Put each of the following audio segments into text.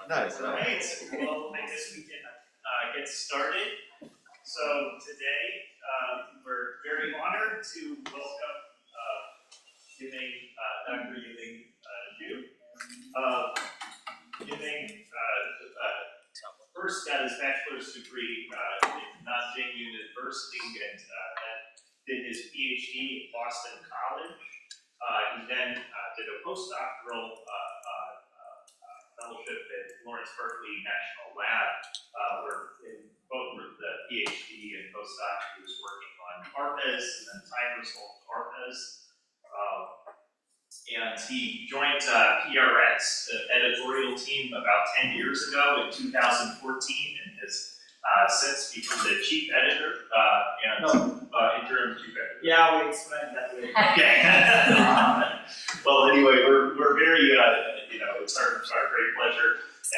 Nice. All right, well, I guess we can get started. So today, we're very honored to welcome Yiming, Dr. Yiming Yiming first got his bachelor's degree in Nanjing University and then did his PhD at Boston College. He then did a postdoctoral fellowship at Lawrence Berkeley National Lab, where in both the PhD and postdoc he was working on ARPAs and then time-resolved ARPAs. And he joined PRX, the editorial team, about 10 years ago in 2014 and has since become the chief editor and interim chief editor. Yeah, we explained that later. Okay. Well, anyway, we're very, it's our great pleasure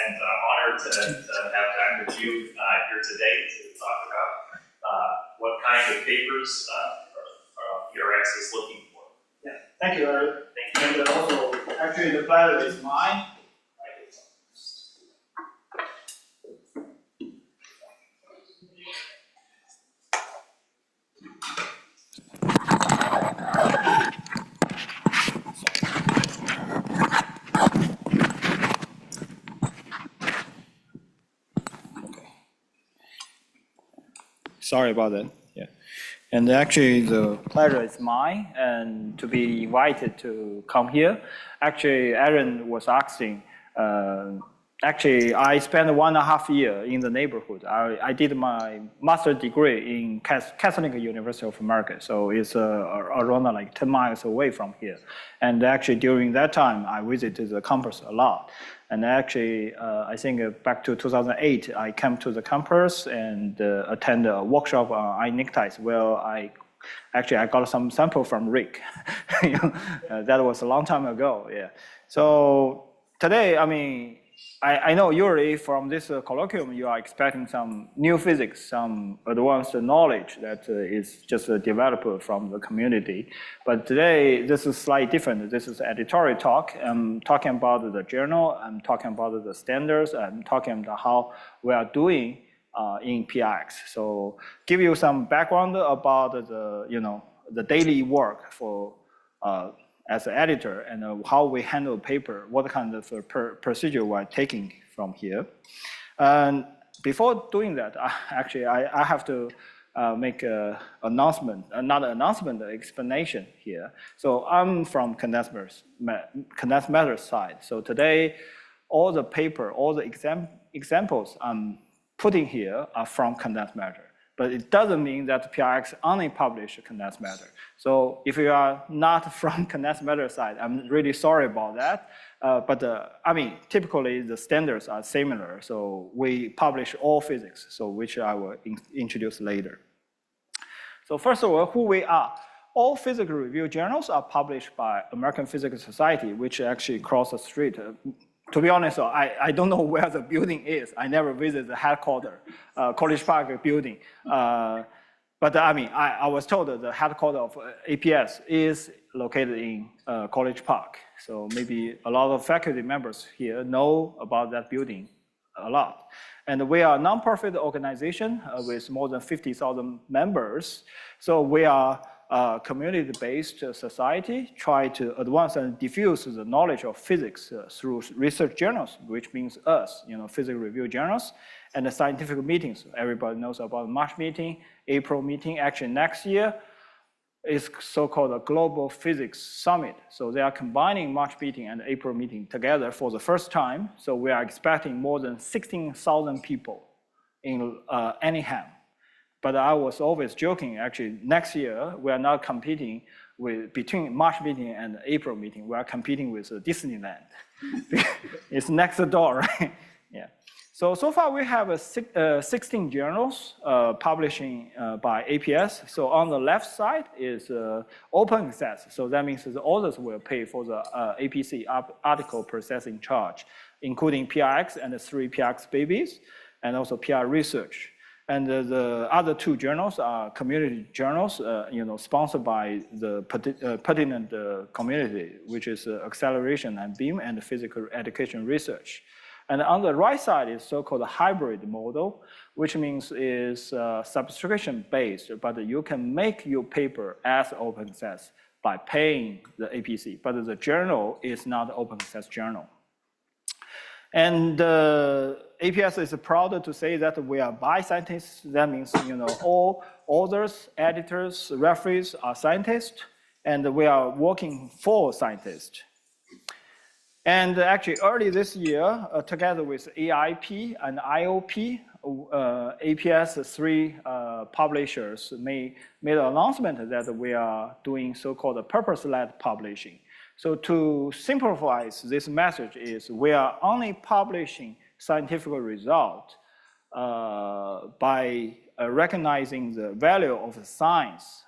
and honor to have time with you here today to talk about what kind of papers PRX is looking for. Yeah, thank you, Eric. Thank you. And also, actually, the pleasure is mine. Sorry about that. Yeah, and actually the pleasure is mine, and to be invited to come here. Actually, Aaron was asking. Actually, I spent 1.5 years in the neighborhood. I did my master's degree in Catholic University of America, so it's around like 10 miles away from here. And actually, during that time, I visited the campus a lot. And actually, I think back to 2008, I came to the campus and attended a workshop on eye neckties where I got some sample from Rick. That was a long time ago, yeah. So today, I mean, I know usually from this colloquium, you are expecting some new physics, some advanced knowledge that is just developed from the community. But today, this is slightly different. This is editorial talk. I'm talking about the journal. I'm talking about the standards. I'm talking about how we are doing in PRX. So give you some background about the daily work for as an editor and how we handle paper, what kind of procedure we're taking from here. And before doing that, I have to make an announcement, another announcement, explanation here. So I'm from condensed matter side. So today, all the paper, all the examples I'm putting here are from condensed matter. But it doesn't mean that PRX only publish condensed matter. So if you are not from condensed matter side, I'm really sorry about that. I mean, typically the standards are similar. So we publish all physics, so which I will introduce later. So first of all, who we are. All physical review journals are published by American Physical Society, which actually cross the street. To be honest, I don't know where the building is. I never visited the headquarters, College Park building. But I mean, I was told that the headquarters of APS is located in College Park. So maybe a lot of faculty members here know about that building a lot. And we are a nonprofit organization with more than 50,000 members. So we are a community-based society, try to advance and diffuse the knowledge of physics through research journals, which means us, physics review journals, and the scientific meetings. Everybody knows about March meeting, April meeting. Actually, next year is so-called a Global Physics Summit. So they are combining March meeting and April meeting together for the first time. So we are expecting more than 16,000 people in Anaheim. But I was always joking, actually, next year, we are not competing between March meeting and April meeting, we are competing with Disneyland. It's next door, right? Yeah. So far we have 16 journals publishing by APS. So on the left side is open access. So that means the authors will pay for the APC, article processing charge, including PRX and the 3 PRX babies, and also PR research. And the other 2 journals are community journals, sponsored by the pertinent community, which is Acceleration and BEAM and Physical Education Research. And on the right side is so-called hybrid model, which means is subscription-based, but you can make your paper as open access by paying the APC, but the journal is not open access journal. And APS is proud to say that we are by scientists. That means all authors, editors, referees are scientists, and we are working for scientists. And actually, early this year, together with AIP and IOP, APS 3 publishers made an announcement that we are doing so-called purpose-led publishing. So to simplify this message is we are only publishing scientific result by recognizing the value of the science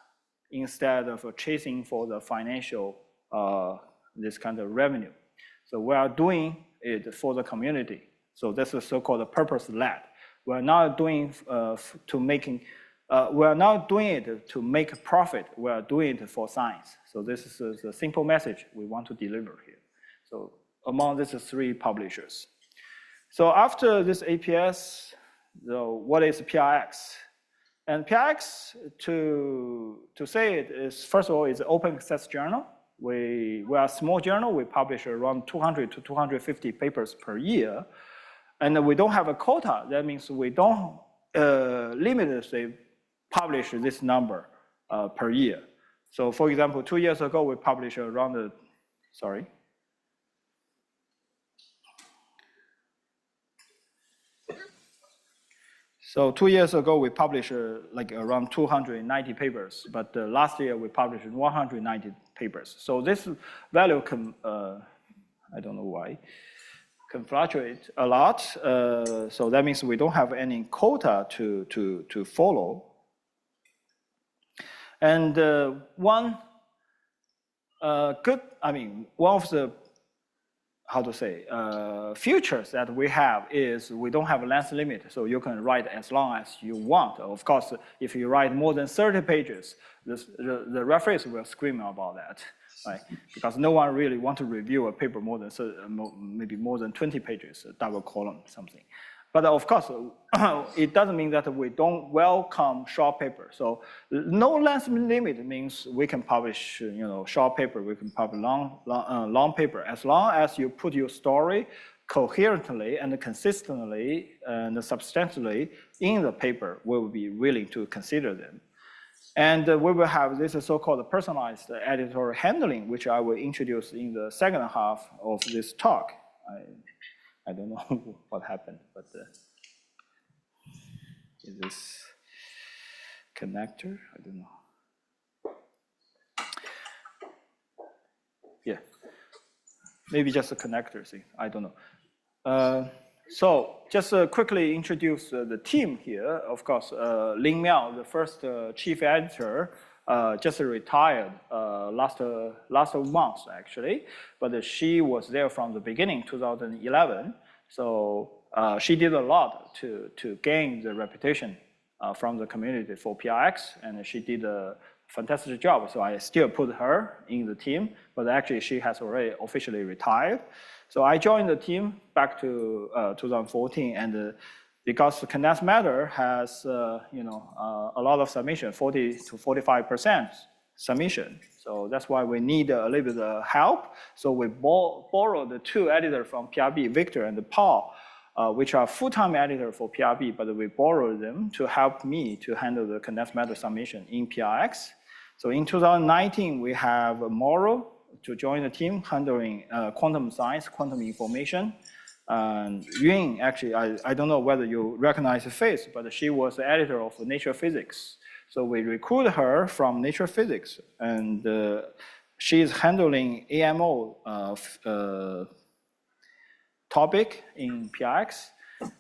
instead of chasing for the financial, this kind of revenue. So we are doing it for the community. So this is so-called purpose-led. We're not doing we are not doing it to make profit. We are doing it for science. So this is the simple message we want to deliver here. So among these 3 publishers. So after this APS, what is PRX? And PRX, to say it is, first of all, is an open access journal. We are a small journal. We publish around 200 to 250 papers per year. And we don't have a quota. That means we don't limitlessly publish this number per year. So for example, 2 years ago, we published around, So 2 years ago, we published like around 290 papers, but last year we published 190 papers. So this value can, I don't know why, can fluctuate a lot. So that means we don't have any quota to follow. And one of the features that we have is we don't have a length limit, so you can write as long as you want. Of course, if you write more than 30 pages, the referees will scream about that, right? Because no one really wants to review a paper maybe more than 20 pages, a double column, something. But of course, it doesn't mean that we don't welcome short paper. So no length limit means we can publish, short paper. We can publish long paper as long as you put your story coherently and consistently and substantially in the paper. We will be willing to consider them. And we will have this so-called personalized editorial handling, which I will introduce in the second half of this talk. I don't know what happened, but is this connector? I don't know. Yeah, maybe just a connector thing. I don't know. So just quickly introduce the team here. Of course, Ling Miao, the first chief editor, just retired last month actually, but she was there from the beginning, 2011. So she did a lot to gain the reputation from the community for PRX, and she did a fantastic job. So I still put her in the team, but actually she has already officially retired. So I joined the team back to 2014, and because condensed matter has a lot of submission, 40 to 45% submission. So that's why we need a little bit of help. So we borrowed the 2 editors from PRB, Victor and Paul, which are full-time editors for PRB, but we borrowed them to help me to handle the condensed matter submission in PRX. So in 2019, we have Morrow to join the team handling quantum science, quantum information. And Yiming, actually, I don't know whether you recognize the face, but she was the editor of Nature Physics. So we recruited her from Nature Physics, and she is handling AMO topic in PRX.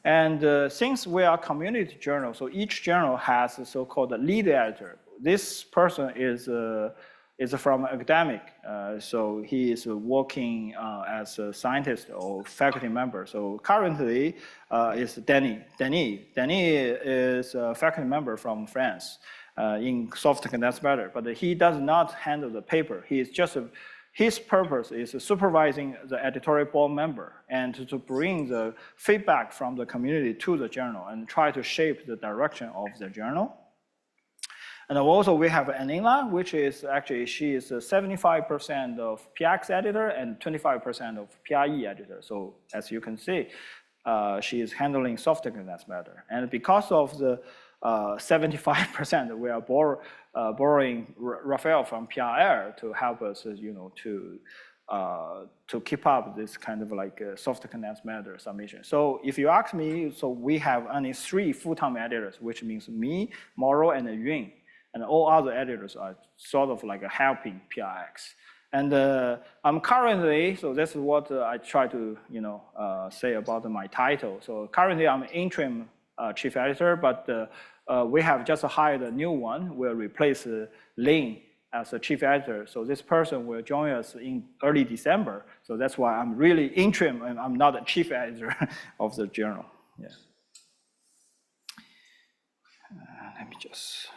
And since we are a community journal, so each journal has a so-called lead editor. This person is from academic, so he is working as a scientist or faculty member. So currently is Danny. Danny is a faculty member from France in soft condensed matter, but he does not handle the paper. his purpose is supervising the editorial board member and to bring the feedback from the community to the journal and try to shape the direction of the journal. And also we have Anila, which is actually, she is 75% of PRX editor and 25% of PRE editor. So as you can see, she is handling soft condensed matter. And because of the 75%, we are borrowing Raphael from PRL to help us, to keep up this kind of like soft condensed matter submission. So if you ask me, so we have only 3 full-time editors, which means me, Morrow, and Yun. And all other editors are sort of like helping PRX. And I'm currently, so that's what I try to say about my title. So currently I'm interim chief editor, but we have just hired a new one. We'll replace Lin as a chief editor. So this person will join us in early December. So that's why I'm really interim and I'm not a chief editor of the journal. Yeah. Let me just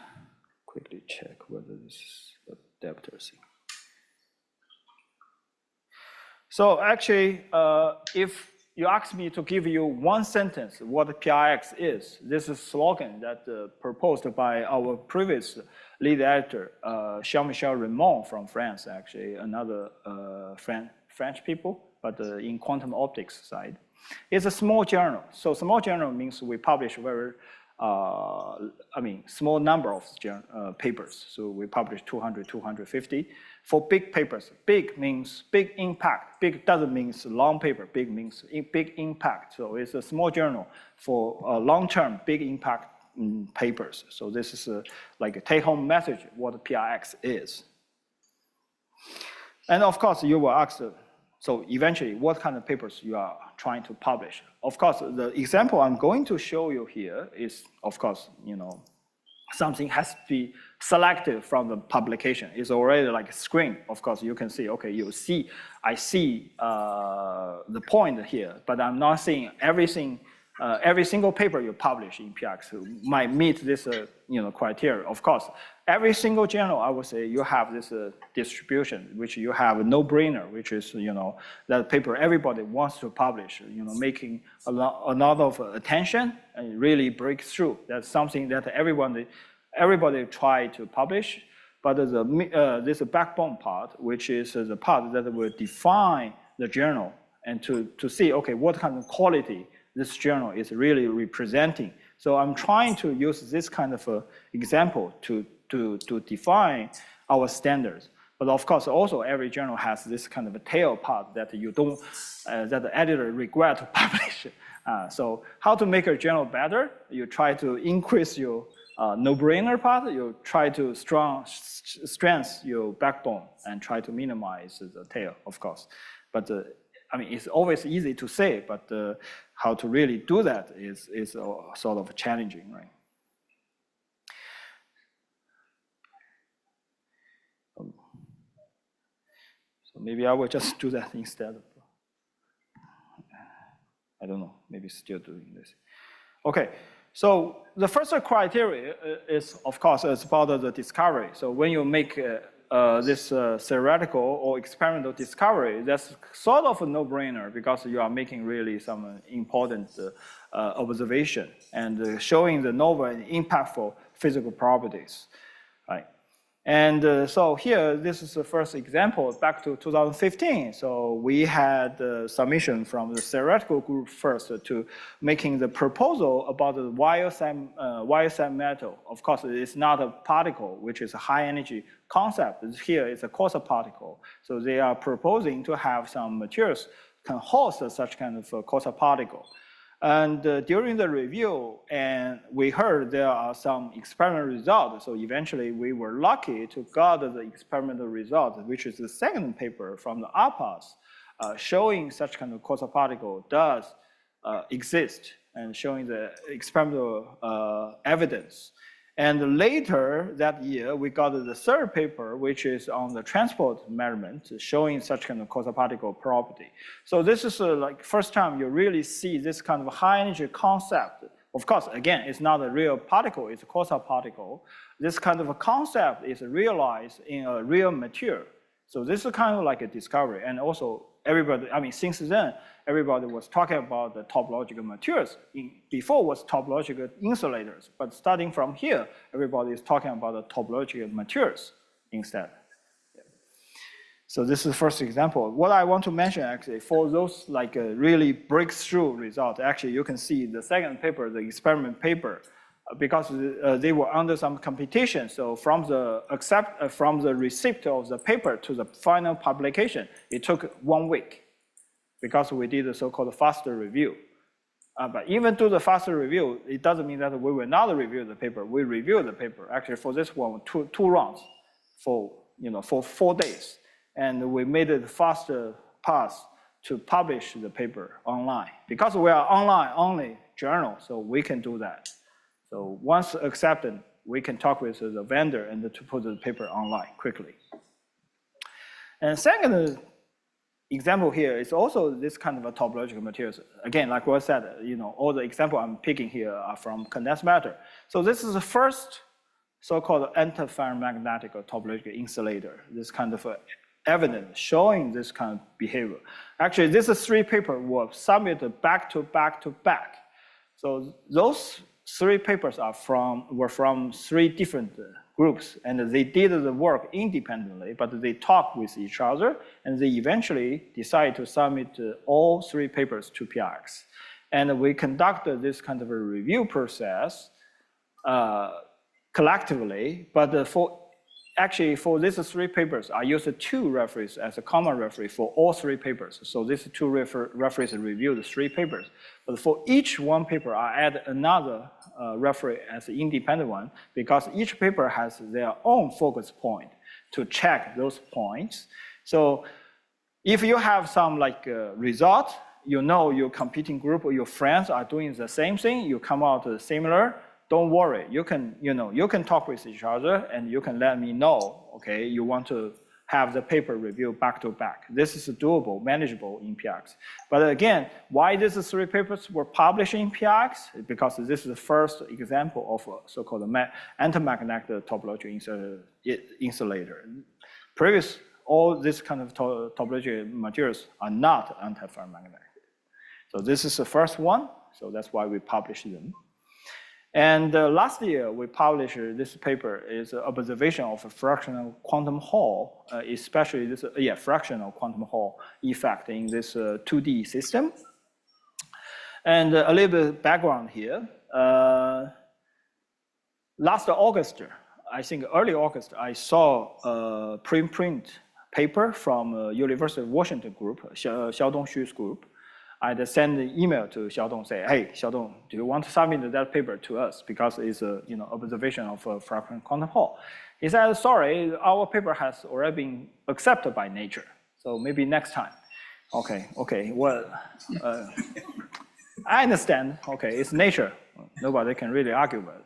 quickly check whether this is the adapter thing. So actually, if you ask me to give you one sentence what PRX is, this is a slogan that proposed by our previous lead editor, Jean-Michel Raymond from France, actually, another French people, but in quantum optics side. It's a small journal. So small journal means we publish very small number of papers. So we publish 200, 250. For big papers, big means big impact. Big doesn't mean long paper. Big means big impact. So it's a small journal for long-term big impact papers. So this is like a take-home message what PRX is. And of course, you will ask, so eventually, what kind of papers you are trying to publish? Of course, the example I'm going to show you here is, of course, something has to be selected from the publication. It's already like a screen. Of course, you can see, okay, I see the point here, but I'm not seeing everything. Every single paper you publish in PRX might meet this criteria. Of course, every single journal, I would say, you have this distribution, which you have a no-brainer, which is that paper everybody wants to publish, making a lot of attention and really break through. That's something that everybody try to publish. But this backbone part, which is the part that will define the journal and to see, okay, what kind of quality this journal is really representing. So I'm trying to use this kind of example to define our standards. But of course, also every journal has this kind of a tail part that you don't, that the editor regret to publish. So how to make a journal better? You try to increase your no-brainer part. You try to strengthen your backbone and try to minimize the tail, of course. But it's always easy to say, but how to really do that is sort of challenging, right? So maybe I will just do that instead. I don't know, maybe still doing this. Okay, so the first criteria is, of course, it's about the discovery. So when you make this theoretical or experimental discovery, that's sort of a no-brainer because you are making really some important observation and showing the novel and impactful physical properties, right? And so here, this is the first example back to 2015. So we had the submission from the theoretical group first to making the proposal about the wire-side metal. Of course, it's not a particle, which is a high energy concept. Here it's a quasi-particle. So they are proposing to have some materials can host such kind of quasi-particle. And during the review, and we heard there are some experimental results. So eventually we were lucky to get the experimental result, which is the second paper from the APAS, showing such kind of quasi-particle does exist and showing the experimental evidence. And later that year, we got the third paper, which is on the transport measurement, showing such kind of quasi-particle property. So this is like first time you really see this kind of high energy concept. Of course, again, it's not a real particle, it's a quasi-particle. This kind of a concept is realized in a real material. So this is kind of like a discovery. And also everybody, I mean, since then, everybody was talking about the topological materials. Before was topological insulators, but starting from here, everybody is talking about the topological materials instead. So this is the first example. What I want to mention actually, for those like really breakthrough results, actually you can see the second paper, the experiment paper, because they were under some competition. So from the receipt of the paper to the final publication, it took 1 week because we did a so-called faster review. But even to the faster review, it doesn't mean that we will not review the paper. We review the paper. Actually, for this one, two rounds for 4 days. And we made it faster path to publish the paper online. Because we are online only journal, so we can do that. So once accepted, we can talk with the vendor and to put the paper online quickly. And second example here is also this kind of a topological materials. Again, like what I said, all the example I'm picking here are from condensed matter. So this is the first so-called antiferromagnetic topological insulator. This kind of evidence showing this kind of behavior. Actually, these 3 papers were submitted back to back. So those 3 papers were from 3 different groups, and they did the work independently, but they talked with each other, and they eventually decided to submit all 3 papers to PRX. And we conducted this kind of a review process collectively, but actually, for these 3 papers, I used 2 referees as a common referee for all 3 papers. So these 2 referees reviewed 3 papers. But for each one paper, I add another referee as an independent one, because each paper has their own focus point to check those points. So if you have some result, your competing group or your friends are doing the same thing, you come out similar, don't worry, you can talk with each other and you can let me know, okay, you want to have the paper review back to back. This is doable, manageable in PRX. But again, why these 3 papers were published in PRX? Because this is the first example of a so-called antimagnetic topological insulator. Previous, all this kind of topological materials are not antiferromagnetic. So this is the first one, so that's why we published them. And last year, we published this paper is observation of a fractional quantum Hall, especially this fractional quantum Hall effect in this 2D system. And a little bit of background here. Last August, I think early August, I saw a preprint paper from University of Washington group, Xiaodong Xu's group. I'd send an email to Xiaodong, say, hey, Xiaodong, do you want to submit that paper to us? Because it's a observation of a fractional quantum Hall. He said, sorry, our paper has already been accepted by nature. So maybe next time. Okay, well, I understand, okay, it's nature. Nobody can really argue with it.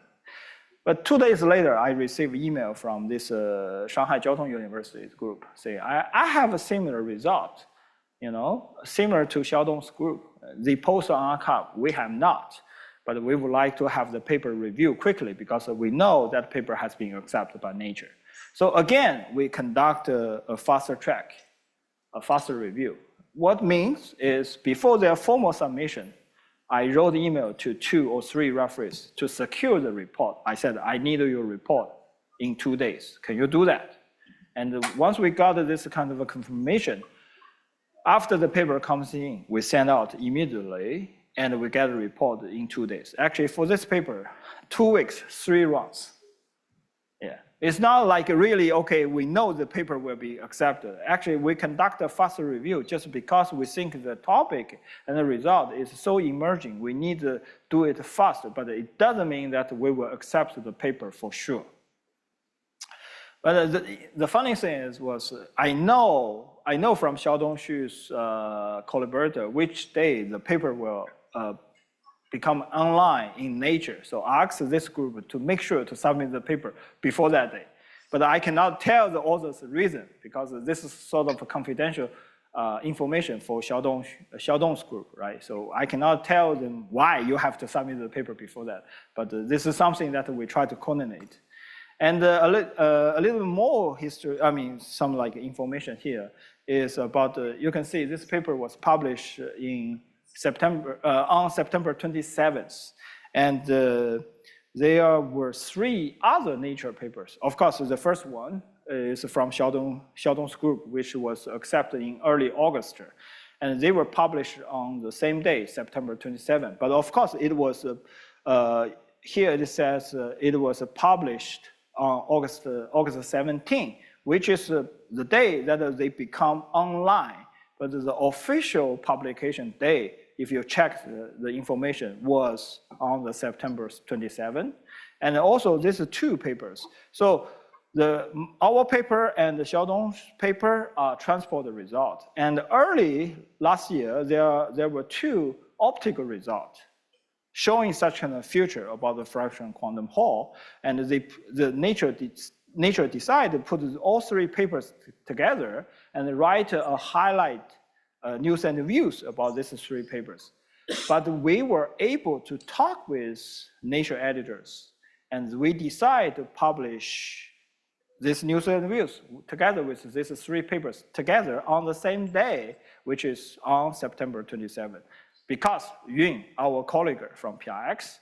But 2 days later, I received email from this Shanghai Jiao Tong University group, say, I have a similar result. Similar to Xiaodong's group. They post on arXiv, we have not, but we would like to have the paper reviewed quickly because we know that paper has been accepted by nature. So again, we conduct a faster track, a faster review. What means is before their formal submission, I wrote email to 2 or 3 referees to secure the report. I said, I need your report in 2 days. Can you do that? And once we got this kind of a confirmation, after the paper comes in, we send out immediately, and we get a report in 2 days. Actually, for this paper, 2 weeks, 3 rounds. Yeah, it's not like really, okay, we know the paper will be accepted. Actually, we conduct a faster review just because we think the topic and the result is so emerging. We need to do it faster, but it doesn't mean that we will accept the paper for sure. But the funny thing is, I know from Xiaodong Xu's collaborator which day the paper will become online in Nature. So I asked this group to make sure to submit the paper before that day. But I cannot tell the authors the reason because this is sort of a confidential information for Xiaodong's group, right? So I cannot tell them why you have to submit the paper before that. But this is something that we try to coordinate. And a little more history, I mean, some like information here is about, you can see this paper was published in September, on September 27th. And there were 3 other Nature papers. Of course, the first one is from Xiaodong's group, which was accepted in early August. And they were published on the same day, September 27th. But of course, it was, here it says it was published on August 17, which is the day that they become online. But the official publication day, if you check the information, was on the September 27. And also, these are 2 papers. So our paper and the Xiaodong's paper transport the result. And early last year, there were 2 optical results showing such kind of future about the fraction quantum Hall. And the Nature decided to put all 3 papers together and write a highlight news and views about these 3 papers. But we were able to talk with Nature editors, and we decided to publish this news and views together with these 3 papers together on the same day, which is on September 27. Because Yun, our colleague from PRX,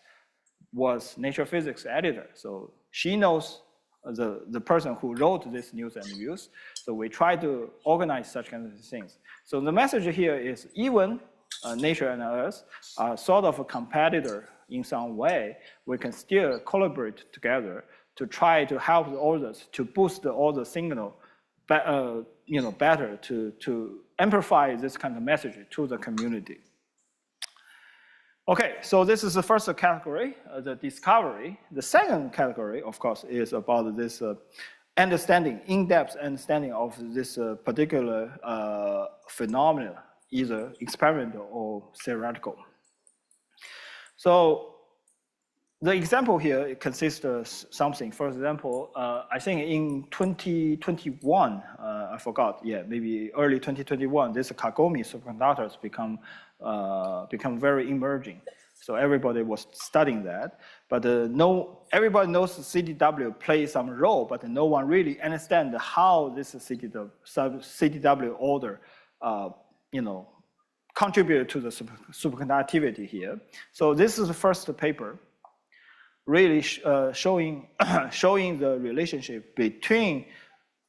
was Nature Physics editor. So she knows the person who wrote this news and views. So we try to organize such kind of things. So the message here is even Nature and us are sort of a competitor in some way, we can still collaborate together to try to help the authors to boost all the signal better to amplify this kind of message to the community. Okay, so this is the first category, the discovery. The second category, of course, is about this understanding, in-depth understanding of this particular phenomena, either experimental or theoretical. So the example here consists of something. For example, I think in 2021, I forgot, yeah, maybe early 2021, this Kagome superconductors become very emerging. So everybody was studying that, but everybody knows CDW plays some role, but no one really understands how this CDW order, contribute to the superconductivity here. So this is the first paper, really showing the relationship between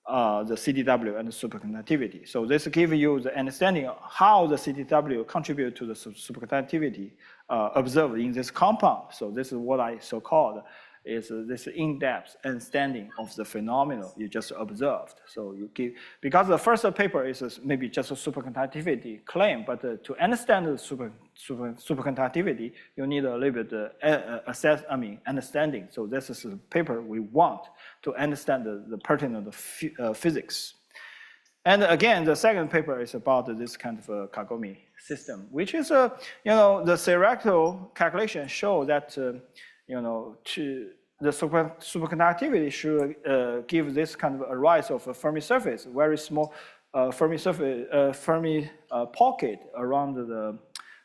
the CDW and the superconductivity. So this gives you the understanding of how the CDW contribute to the superconductivity observed in this compound. So this is what I so-called is this in-depth understanding of the phenomenon you just observed. So you give, because the first paper is maybe just a superconductivity claim, but to understand the superconductivity, you need a little bit understanding. So this is the paper we want to understand the pertinent physics. And again, the second paper is about this kind of Kagome system, which is the theoretical calculation show that the superconductivity should give this kind of a rise of a Fermi surface, very small Fermi surface, Fermi pocket around the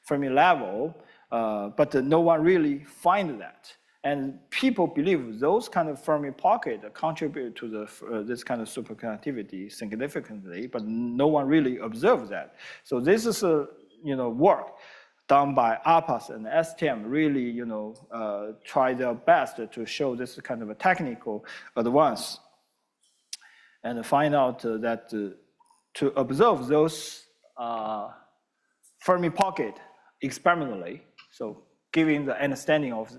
Fermi level, but no one really find that. And people believe those kind of Fermi pocket contribute to this kind of superconductivity significantly, but no one really observed that. So this is work done by APAS and STM, really, try their best to show this kind of a technical advance and find out that to observe those Fermi pocket experimentally, so giving the understanding of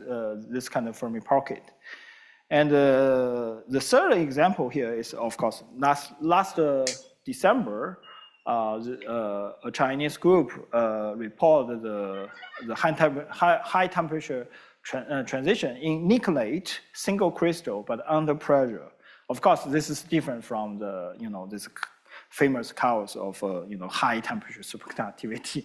this kind of Fermi pocket. And the third example here is, of course, last December, a Chinese group reported the high temperature transition in nickelate single crystal, but under pressure. Of course, this is different from the this famous cause of high temperature superconductivity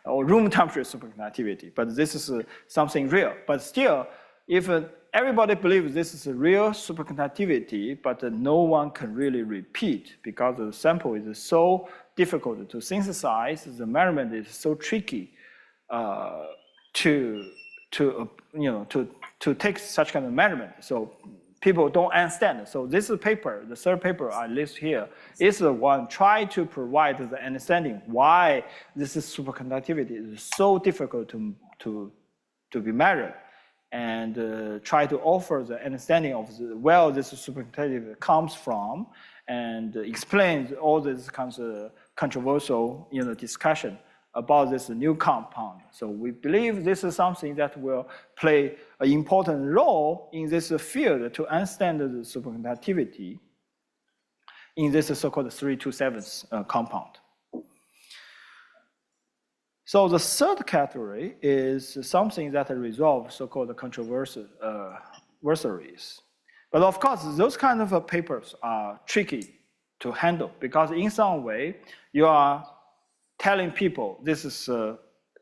or room temperature superconductivity. But this is something real. But still, if everybody believes this is a real superconductivity, but no one can really repeat because the sample is so difficult to synthesize, the measurement is so tricky to take such kind of measurement. So people don't understand. So this paper, the third paper I list here, is the one try to provide the understanding why this superconductivity is so difficult to be measured, and try to offer the understanding of where this superconductivity comes from, and explains all this kinds of controversial discussion about this new compound. So we believe this is something that will play an important role in this field to understand the superconductivity in this so-called 327 compound. So the third category is something that resolves so-called controversies. But of course, those kind of papers are tricky to handle, because in some way, you are telling people this is a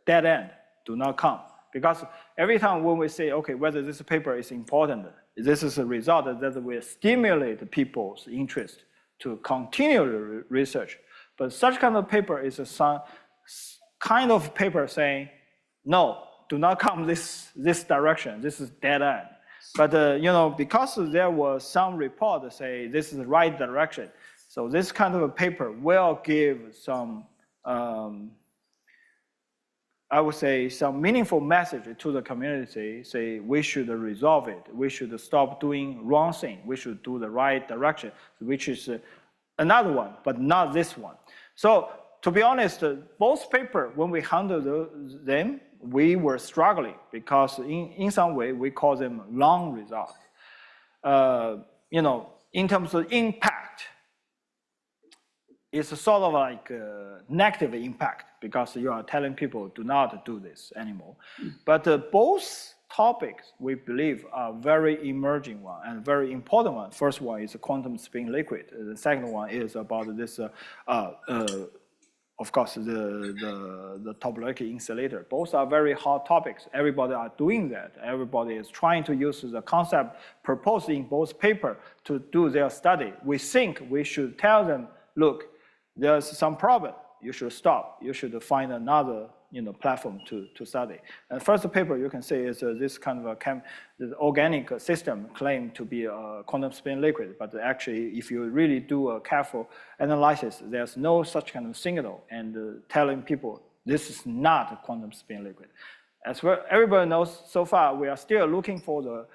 dead end, do not come. Because every time when we say, okay, whether this paper is important, this is a result that will stimulate people's interest to continue the research. But such kind of paper is some kind of paper saying, no, do not come this direction, this is dead end. But because there was some report that say this is the right direction, so this kind of a paper will give some, I would say, some meaningful message to the community, say we should resolve it, we should stop doing wrong thing, we should do the right direction, which is another one, but not this one. So to be honest, both papers, when we handled them, we were struggling, because in some way we call them long results. In terms of impact, it's sort of like a negative impact, because you are telling people do not do this anymore. But both topics we believe are very emerging one and very important one. First one is quantum spin liquid. The second one is about this of course, the topological insulator. Both are very hot topics. Everybody are doing that. Everybody is trying to use the concept proposed in both papers to do their study. We think we should tell them, look, there's some problem. You should stop. You should find another platform to study. And first paper you can see is this kind of the organic system claimed to be a quantum spin liquid, but actually if you really do a careful analysis, there's no such kind of signal, and telling people this is not a quantum spin liquid. As well, everybody knows so far we are still looking for the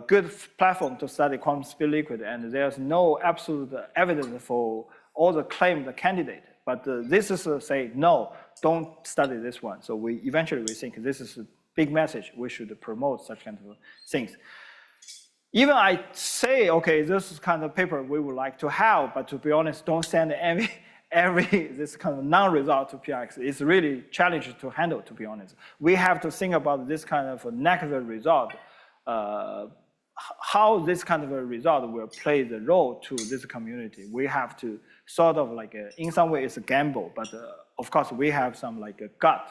good platform to study quantum spin liquid, and there's no absolute evidence for all the claimed candidate. But this is say, no, don't study this one. So we think this is a big message. We should promote such kind of things. Even I say, okay, this is kind of paper we would like to have, but to be honest, don't send every this kind of non-result to PRX. It's really challenging to handle, to be honest. We have to think about this kind of a negative result, how this kind of a result will play the role to this community. We have to sort of like, in some way it's a gamble, but of course we have some like a gut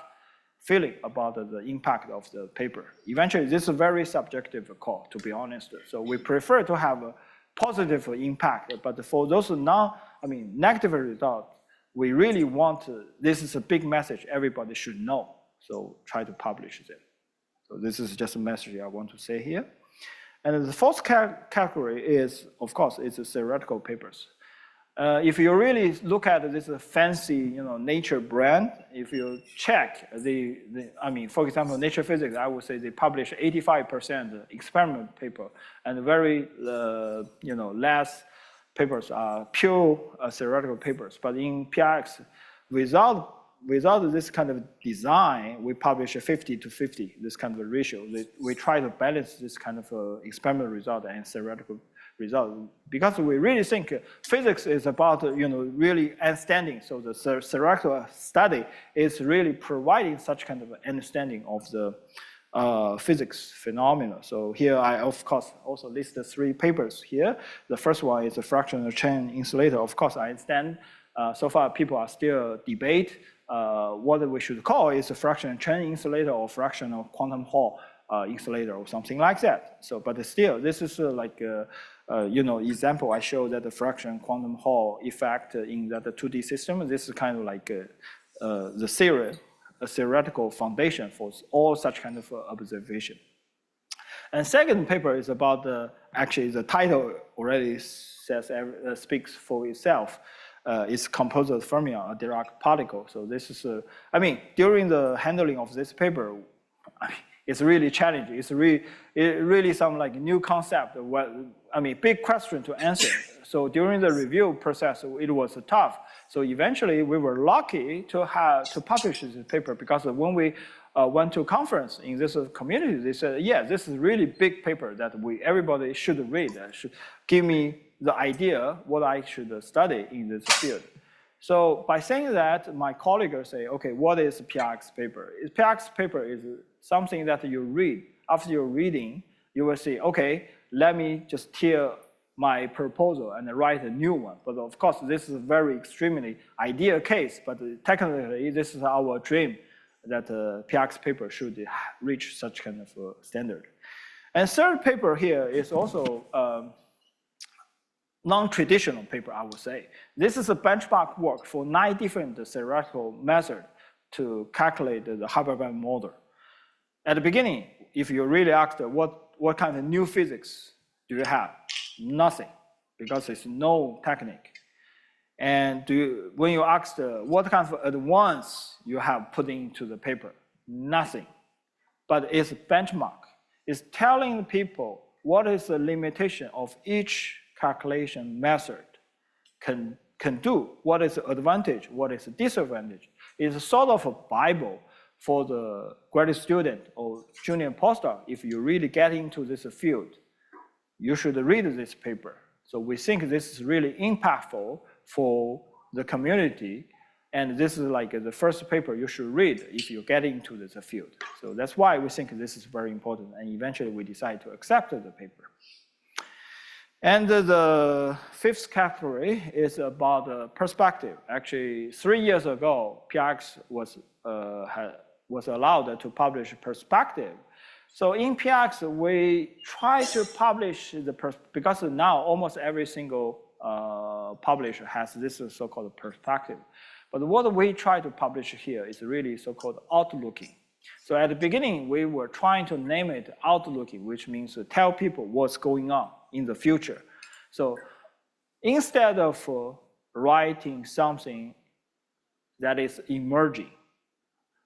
feeling about the impact of the paper. Eventually this is a very subjective call, to be honest. So we prefer to have a positive impact, but for those negative results, we really want this is a big message everybody should know. So try to publish them. So this is just a message I want to say here. And the fourth category is, of course, it's theoretical papers. If you really look at this fancy, Nature brand, if you check for example, Nature Physics, I would say they publish 85% experiment paper, and very, less papers are pure theoretical papers. But in PRX, without this kind of design, we publish a 50 to 50, this kind of a ratio. We try to balance this kind of experimental result and theoretical result, because we really think physics is about, really understanding. So the theoretical study is really providing such kind of understanding of the physics phenomena. So here I, of course, also list the 3 papers here. The first one is a fractional chain insulator. Of course, I understand so far people are still debate what we should call is a fractional chain insulator or fractional quantum Hall insulator or something like that. So, but still, this is like example I show that the fraction quantum Hall effect in that 2D system. This is kind of like the theoretical foundation for all such kind of observation. And second paper is about actually the title already says speaks for itself. It's composed of fermion, a Dirac particle. So this is, I mean, during the handling of this paper, I mean, it's really challenging. It's really some like new concept. Big question to answer. So during the review process, it was tough. So eventually, we were lucky to publish this paper because when we went to a conference in this community, they said, yeah, this is a really big paper that everybody should read. Should give me the idea what I should study in this field. So by saying that, my colleagues say, okay, what is a PRX paper? A PRX paper is something that you read. After you're reading, you will say, okay, let me just tear my proposal and write a new one. But of course, this is a very extremely ideal case, but technically, this is our dream that PRX paper should reach such kind of standard. And third paper here is also non-traditional paper, I would say. This is a benchmark work for 9 different theoretical methods to calculate the hyperbolic model. At the beginning, if you really asked what kind of new physics do you have? Nothing, because it's no technique. And when you asked what kind of advance you have put into the paper, nothing. But it's a benchmark. It's telling people what is the limitation of each calculation method can do, what is the advantage, what is the disadvantage. It's sort of a Bible for the graduate student or junior postdoc. If you really get into this field, you should read this paper. So we think this is really impactful for the community, and this is like the first paper you should read if you get into this field. So that's why we think this is very important, and eventually we decided to accept the paper. And the fifth category is about perspective. Actually, 3 years ago, PRX was allowed to publish perspective. So in PRX, we try to publish because now almost every single publisher has this so-called perspective. But what we try to publish here is really so-called outlooking. So at the beginning, we were trying to name it outlooking, which means to tell people what's going on in the future. So instead of writing something that is emerging,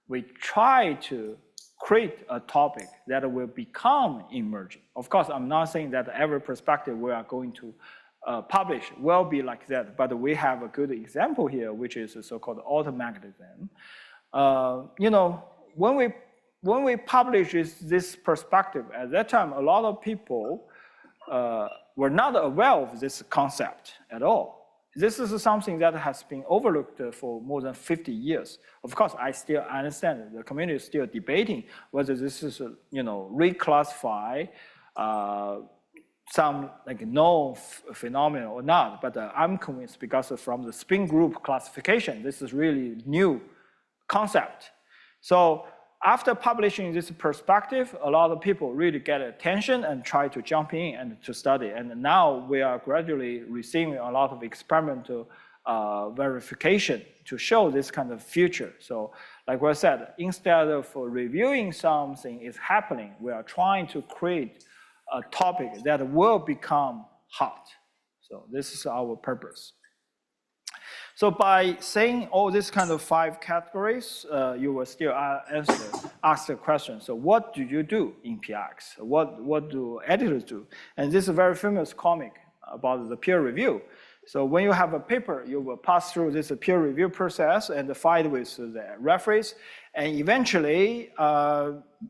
we try to create a topic that will become emerging. Of course, I'm not saying that every perspective we are going to publish will be like that, but we have a good example here, which is the so-called automagnetism. When we publish this perspective, at that time, a lot of people were not aware of this concept at all. This is something that has been overlooked for more than 50 years. Of course, I still understand the community is still debating whether this is, reclassify some like known phenomenon or not. But I'm convinced because from the spin group classification, this is really new concept. So after publishing this perspective, a lot of people really get attention and try to jump in and to study. And now we are gradually receiving a lot of experimental verification to show this kind of future. So like I said, instead of reviewing something is happening, we are trying to create a topic that will become hot. So this is our purpose. So by saying all these kind of 5 categories, you will still ask the question, so what do you do in PRX? What do editors do? And this is a very famous comic about the peer review. So when you have a paper, you will pass through this peer review process and fight with the referees. And eventually,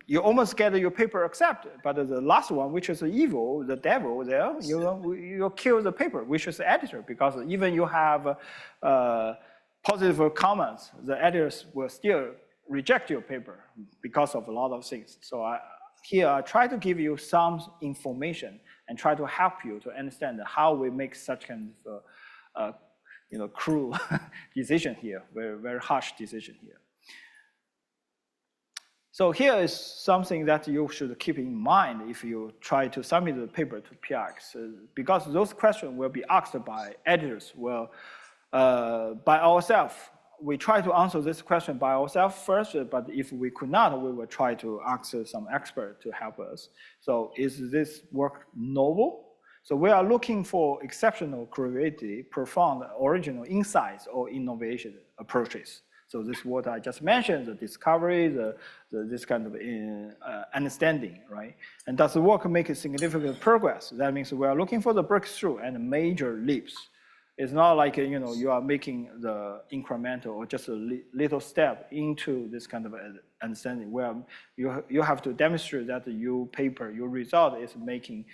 you almost get your paper accepted. But the last one, which is evil, the devil there, you kill the paper, which is the editor. Because even you have positive comments, the editors will still reject your paper because of a lot of things. So here I try to give you some information and try to help you to understand how we make such kind of cruel decision here, very harsh decision here. So here is something that you should keep in mind if you try to submit the paper to PRX, because those questions will be asked by editors, by ourselves, we try to answer this question by ourselves first, but if we could not, we will try to ask some expert to help us. So is this work novel? So we are looking for exceptional creativity, profound original insights or innovation approaches. So this is what I just mentioned, the discovery, this kind of understanding, right? And does the work make a significant progress? That means we are looking for the breakthrough and major leaps. It's not like, you are making the incremental or just a little step into this kind of understanding where you have to demonstrate that your paper, your result is making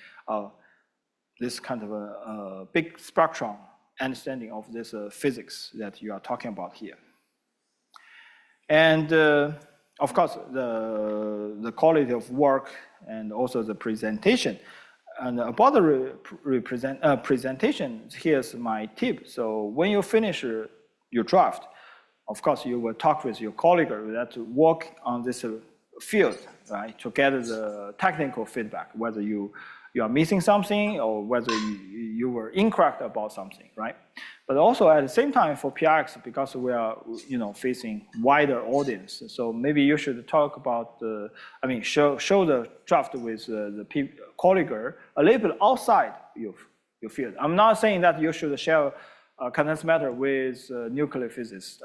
this kind of a big spectrum understanding of this physics that you are talking about here. And of course, the quality of work and also the presentation. And about the presentation, here's my tip. So when you finish your draft, of course, you will talk with your colleague that work on this field, right, to get the technical feedback, whether you are missing something or whether you were incorrect about something, right? But also at the same time for PRX, because we are facing wider audience, so maybe you should talk about show the draft with the colleague a little bit outside your field. I'm not saying that you should share condensed matter with nuclear physicists.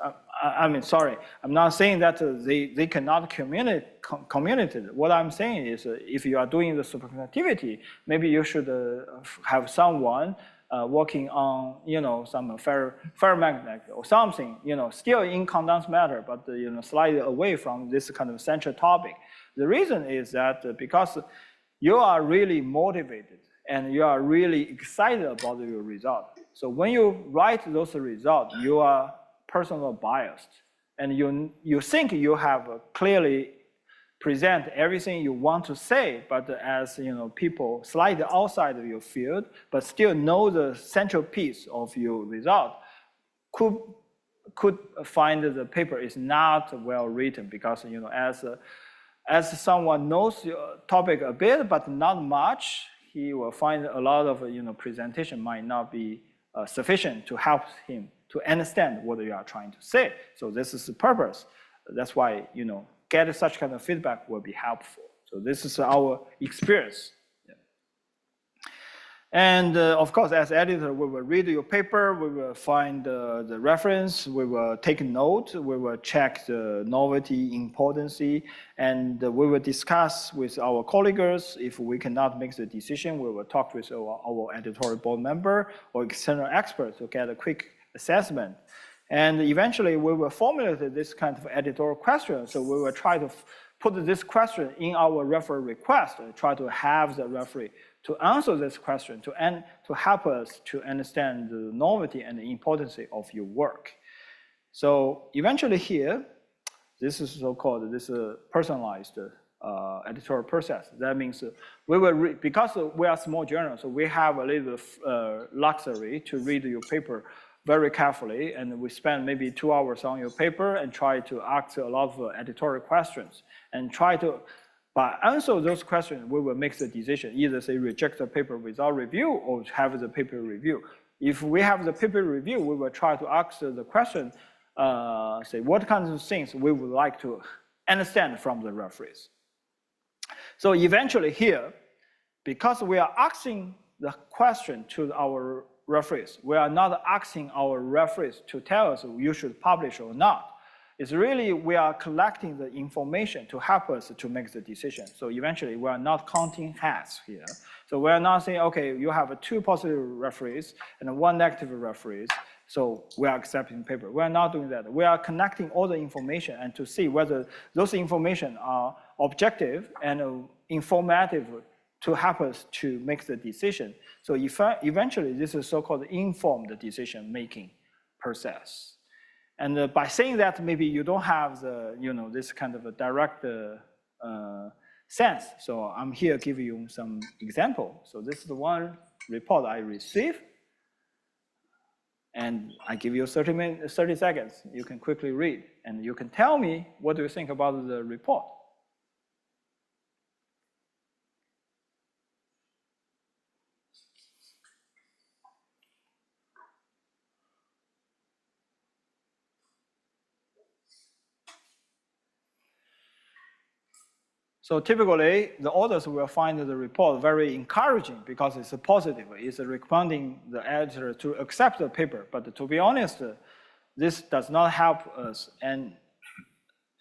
Sorry, I'm not saying that they cannot communicate. What I'm saying is if you are doing the superconductivity, maybe you should have someone working on some ferromagnetic or something, still in condensed matter, but slightly away from this kind of central topic. The reason is that because you are really motivated and you are really excited about your result. So when you write those results, you are personally biased, and you think you have clearly present everything you want to say, but as people slightly outside of your field, but still know the central piece of your result, could find the paper is not well written because as someone knows your topic a bit but not much, he will find a lot of presentation might not be sufficient to help him to understand what you are trying to say. So this is the purpose. That's why get such kind of feedback will be helpful. So this is our experience. Yeah. And of course, as editor, we will read your paper, we will find the reference, we will take note, we will check the novelty, importance, and we will discuss with our colleagues. If we cannot make the decision, we will talk with our editorial board member or external expert to get a quick assessment. And eventually, we will formulate this kind of editorial question. So we will try to put this question in our referee request, and try to have the referee to answer this question to help us to understand the novelty and the importance of your work. So eventually here, this is so-called personalized editorial process. That means we will because we are small journal, so we have a little luxury to read your paper very carefully, and we spend maybe 2 hours on your paper and try to ask a lot of editorial questions and try to, by answer those questions, we will make the decision, either say reject the paper without review or have the paper review. If we have the paper review, we will try to ask the question, say what kinds of things we would like to understand from the referees. So eventually here, because we are asking the question to our referees, we are not asking our referees to tell us you should publish or not. It's really we are collecting the information to help us to make the decision. So eventually we are not counting heads here. So we are not saying, okay, you have 2 positive referees and 1 negative referees, so we are accepting paper. We are not doing that. We are connecting all the information and to see whether those information are objective and informative to help us to make the decision. So eventually, this is so-called informed decision-making process. And by saying that, maybe you don't have the, this kind of a direct sense. So I'm here giving you some example. So this is the one report I received. And I give you 30 seconds. You can quickly read. And you can tell me what do you think about the report. So typically, the authors will find the report very encouraging because it's positive. It's recommending the editor to accept the paper. But to be honest, this does not help us and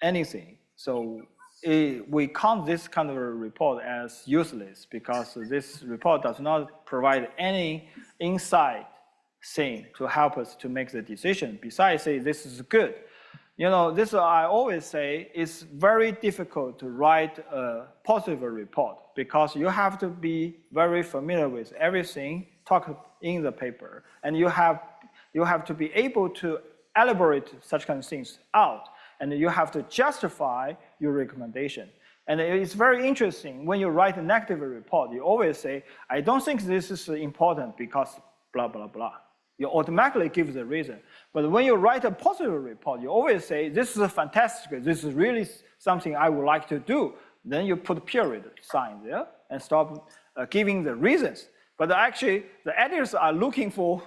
anything. So we count this kind of a report as useless because this report does not provide any insight thing to help us to make the decision. Besides, say this is good. You know, this I always say it's very difficult to write a positive report because you have to be very familiar with everything talked in the paper, and you have to be able to elaborate such kind of things out, and you have to justify your recommendation. And it's very interesting when you write a negative report, you always say, I don't think this is important because blah, blah, blah. You automatically give the reason. But when you write a positive report, you always say, this is fantastic, this is really something I would like to do. Then you put a period sign there and stop giving the reasons. But actually, the editors are looking for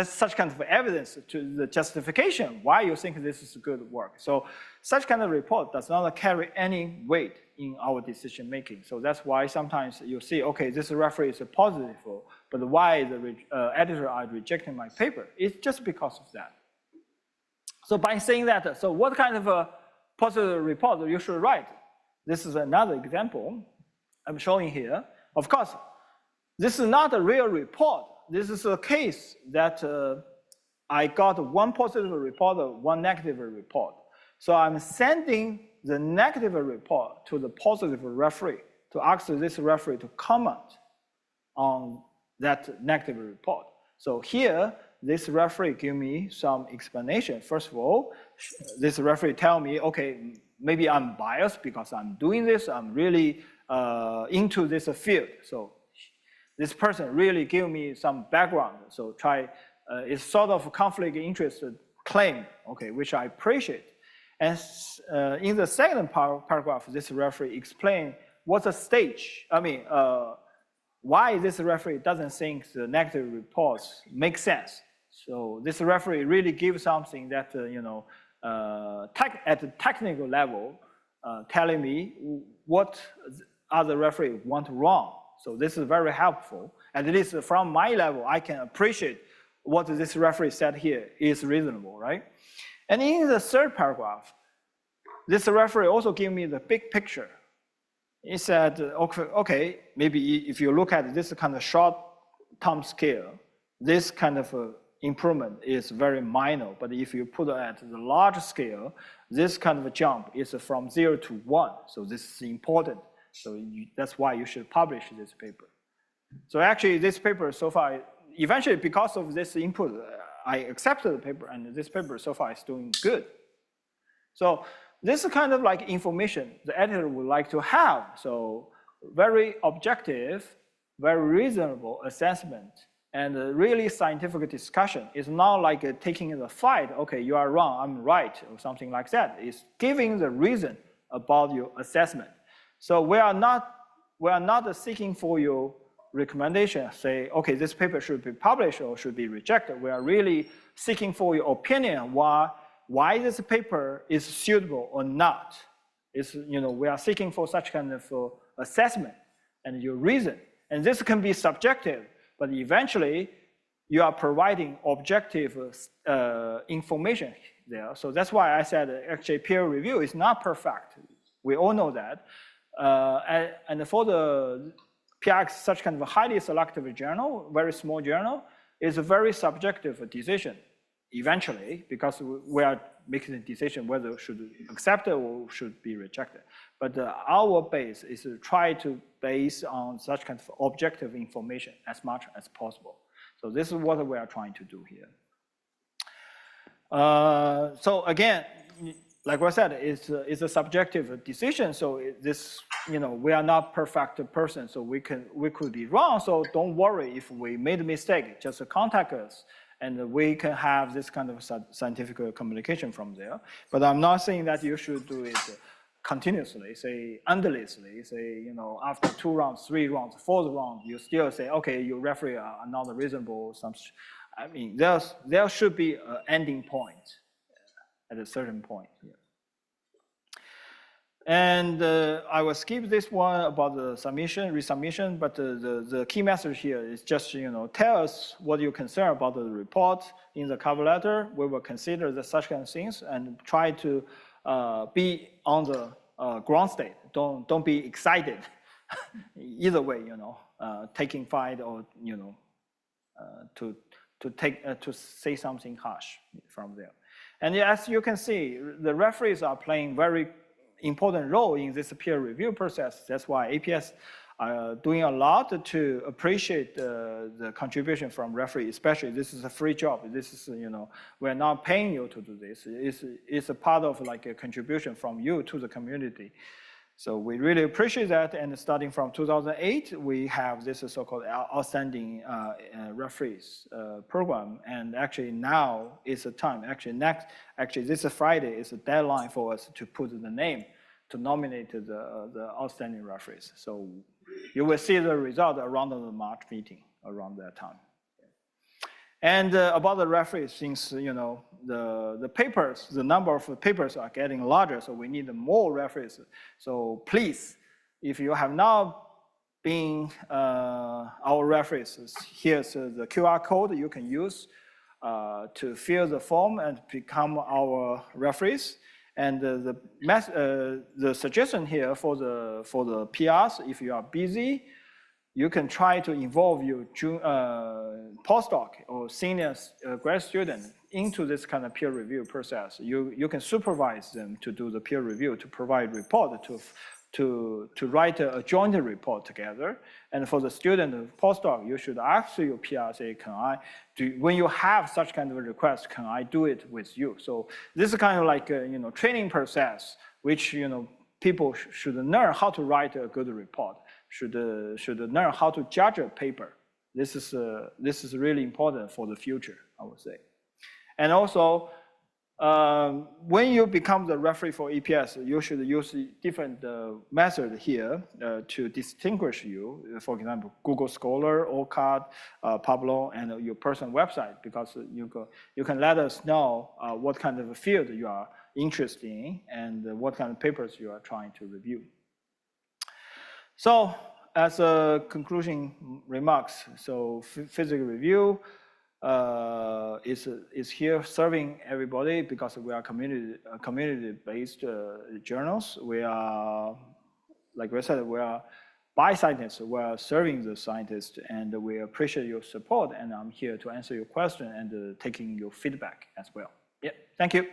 such kind of evidence to the justification why you think this is good work. So such kind of report does not carry any weight in our decision making. So that's why sometimes you see, okay, this referee is positive, but why the editor are rejecting my paper? It's just because of that. So by saying that, so what kind of a positive report you should write? This is another example I'm showing here. Of course, this is not a real report. This is a case that I got one positive report, one negative report. So I'm sending the negative report to the positive referee to ask this referee to comment on that negative report. So here, this referee give me some explanation. First of all, this referee tell me, okay, maybe I'm biased because I'm doing this, I'm really into this field. So this person really give me some background. So it's sort of a conflict of interest claim, okay, which I appreciate. And in the second paragraph, this referee explain what's the stage, why this referee doesn't think the negative reports make sense. So this referee really gives something that, at the technical level, telling me what other referee want wrong. So this is very helpful. At least from my level, I can appreciate what this referee said here is reasonable, right? And in the third paragraph, this referee also gave me the big picture. He said, okay, maybe if you look at this kind of short-term scale, this kind of improvement is very minor. But if you put it at the large scale, this kind of a jump is from 0 to 1. So this is important. So that's why you should publish this paper. So actually, this paper so far, eventually because of this input, I accepted the paper, and this paper so far is doing good. So this is kind of like information the editor would like to have. So very objective, very reasonable assessment, and a really scientific discussion. It's not like taking the fight, okay, you are wrong, I'm right, or something like that. It's giving the reason about your assessment. So we are not seeking for your recommendation, say, okay, this paper should be published or should be rejected. We are really seeking for your opinion why this paper is suitable or not. We are seeking for such kind of assessment and your reason. And this can be subjective, but eventually you are providing objective information there. So that's why I said actually peer review is not perfect. We all know that. And for the PRX, such kind of a highly selective journal, very small journal, is a very subjective decision eventually, because we are making a decision whether it should accept it or should be rejected. But our base is to try to base on such kind of objective information as much as possible. So this is what we are trying to do here. So again, like I said, it's a subjective decision. So we are not perfect person, so we could be wrong. So don't worry if we made a mistake. Just contact us, and we can have this kind of scientific communication from there. But I'm not saying that you should do it continuously, say endlessly. Say after 2 rounds, 3 rounds, 4th round, you still say, okay, your referee are not reasonable. There should be an ending point at a certain point. Yeah. And I will skip this one about the submission, resubmission, but the key message here is just, tell us what you're concerned about the report in the cover letter. We will consider such kind of things and try to be on the ground state. Don't be excited. Either way, taking fight or, to say something harsh from there. And as you can see, the referees are playing very important role in this peer review process. That's why APS are doing a lot to appreciate the contribution from referee, especially this is a free job. This is, we're not paying you to do this. It's a part of like a contribution from you to the community. So we really appreciate that, and starting from 2008, we have this so-called outstanding referees program, and actually now is a time, actually this Friday is a deadline for us to put the name, to nominate the outstanding referees. So you will see the result around the March meeting, around that time. And about the referees, since the papers, the number of papers are getting larger, so we need more referees. So please, if you have not been our referees, here's the QR code you can use to fill the form and become our referees. And the suggestion here for the PRs, if you are busy, you can try to involve your postdoc or senior grad student into this kind of peer review process. You can supervise them to do the peer review, to provide report, to write a joint report together. And for the student and postdoc, you should ask your PR, say, when you have such kind of a request, can I do it with you? So this is kind of like a training process, which people should learn how to write a good report. Should learn how to judge a paper. This is really important for the future, I would say. And also, when you become the referee for EPS, you should use different method here to distinguish you. For example, Google Scholar, OCAD, Pablo, and your personal website, because you can let us know what kind of field you are interested in and what kind of papers you are trying to review. So as a conclusion remarks, so physical review is here serving everybody because we are community-based journals. We are, like I said, we are by scientists. We are serving the scientists, and we appreciate your support. And I'm here to answer your question and taking your feedback as well. Yeah, thank you.